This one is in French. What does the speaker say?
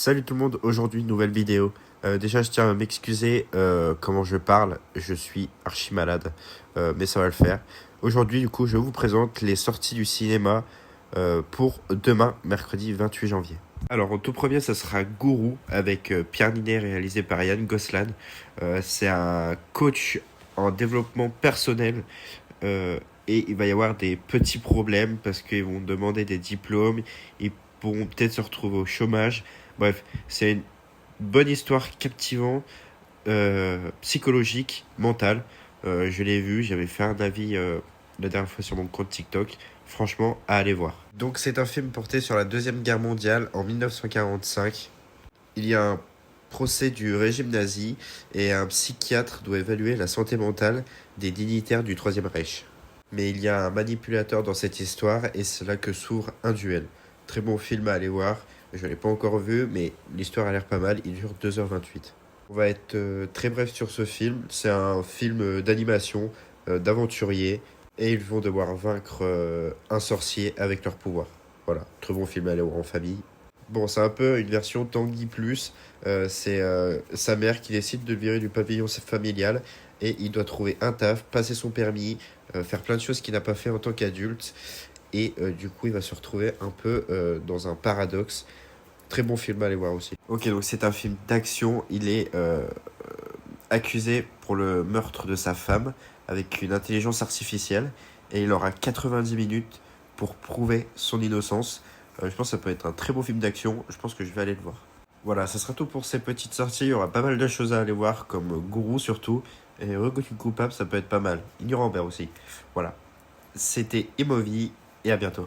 Salut tout le monde, aujourd'hui nouvelle vidéo. Déjà je tiens à m'excuser comment je parle, je suis archi malade, mais ça va le faire. Aujourd'hui du coup je vous présente les sorties du cinéma pour demain, mercredi 28 janvier. Alors en tout premier ça sera Gourou avec Pierre Ninet réalisé par Yann Gosselin. C'est un coach en développement personnel et il va y avoir des petits problèmes parce qu'ils vont demander des diplômes, ils pourront peut-être se retrouver au chômage. Bref, c'est une bonne histoire captivante, psychologique, mentale. Je l'ai vu, j'avais fait un avis la dernière fois sur mon compte TikTok. Franchement, à aller voir. Donc c'est un film porté sur la Deuxième Guerre mondiale en 1945. Il y a un procès du régime nazi et un psychiatre doit évaluer la santé mentale des dignitaires du Troisième Reich. Mais il y a un manipulateur dans cette histoire et c'est là que s'ouvre un duel. Très bon film à aller voir. Je ne l'ai pas encore vu, mais l'histoire a l'air pas mal. Il dure 2h28. On va être très bref sur ce film. C'est un film d'animation, d'aventurier. Et ils vont devoir vaincre un sorcier avec leur pouvoir. Voilà, très bon film à aller voir en famille. Bon, c'est un peu une version Tanguy Plus. C'est sa mère qui décide de le virer du pavillon familial. Et il doit trouver un taf, passer son permis, faire plein de choses qu'il n'a pas fait en tant qu'adulte. Et du coup, il va se retrouver un peu dans un paradoxe. Très bon film à aller voir aussi. Ok, donc c'est un film d'action. Il est accusé pour le meurtre de sa femme avec une intelligence artificielle. Et il aura 90 minutes pour prouver son innocence. Je pense que ça peut être un très beau film d'action. Je pense que je vais aller le voir. Voilà, ça sera tout pour ces petites sorties. Il y aura pas mal de choses à aller voir, comme Gourou surtout. Et Reconnu coupable, ça peut être pas mal. Ignorant Père aussi. Voilà. C'était Imovi et à bientôt.